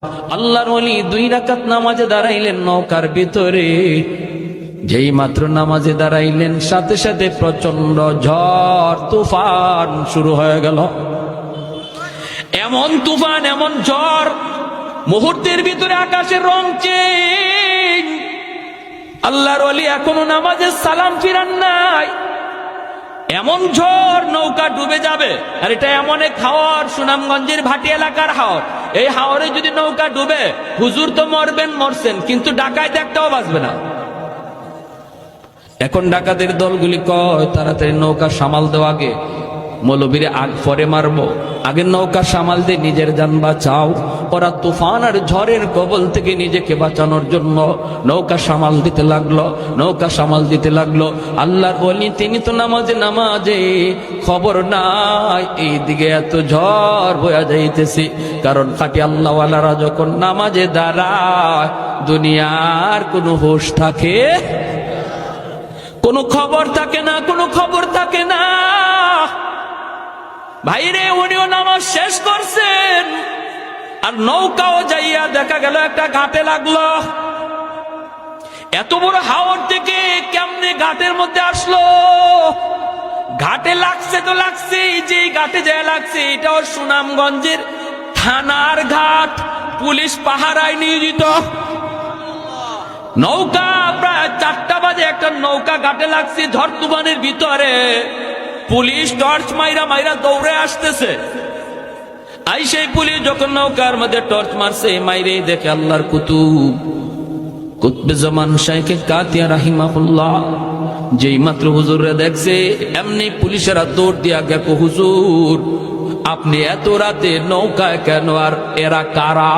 আল্লাহর ওলি 2 রাকাত নামাজে দাঁড়াইলেন নৌকার ভিতরে। যেই মাত্র নামাজে দাঁড়াইলেন সাথে সাথে প্রচন্ড ঝড় তুফান শুরু হয়ে গেল। এমন তুফান, এমন ঝড়, মুহূর্তের ভিতরে আকাশের রং চেঞ্জ। আল্লাহর ওলি এখনো নামাজে সালাম ফিরান নাই, এমন ঝড় নৌকা ডুবে যাবে। আর এটা এমন এক হাওর, সুনামগঞ্জের ভাটি এলাকার হাওর। এই হাওরে যদি নৌকা ডুবে, হুজুর তো মরবেন, মরছেন, কিন্তু ডাকাইতে একটাও বাঁচবে না। এখন ডাকাতের দলগুলি কয় তাড়াতাড়ি নৌকা সামাল দেওয়া, আগে মৌলবীরে আগ পরে মারবো, আগে নৌকা সামাল দিয়ে নিজের জান বাঁচাও। ওরা তুফান আর ঝড়ের কবল থেকে নিজেকে বাঁচানোর জন্য নৌকা সামাল দিতে লাগলো, নৌকা সামাল দিতে লাগলো। আল্লাহর ওলি তিনি তো নামাজে খবর নাই এইদিকে এত ঝড় বয়া যাইতেছে। কারণ খাঁটি আল্লাহওয়ালারা যখন নামাজে দাঁড়ায় দুনিয়ার কোনো হোশ থাকে, কোনো খবর থাকে না, কোনো খবর থাকে না। ভাইরে, উনিও নামাজ শেষ করছেন আর নৌকাও যাইয়া দেখা গেল একটা ঘাটে লাগলো। এত বড় হাওর থেকে কেমনে ঘাটের মধ্যে আসলো? ঘাটে লাগছে তো লাগছে, যে ঘাটে যায় লাগছে এটাও সুনামগঞ্জের থানার ঘাট, পুলিশ পাহারায় নিয়োজিত। নৌকা প্রায় 4টা বাজে একটা নৌকা ঘাটে লাগছে ঝড় তুফানের ভিতরে। পুলিশ টর্চ মাইরা মাইরা দৌড়ে আসতেছে। আই সেই পুলিশ যখন নৌকার মধ্যে টর্চ মারছে, মাইরে দেখে আল্লাহর কুতুবে জামান শাইখে কাতিয়া রাহিমাহুল্লাহ। যেই মাত্র হুজুরে দেখছে, এমনি পুলিশেরা দৌড় দিয়া গেল, হুজুর আপনি এত রাতে নৌকায় কেন, আর এরা কারা?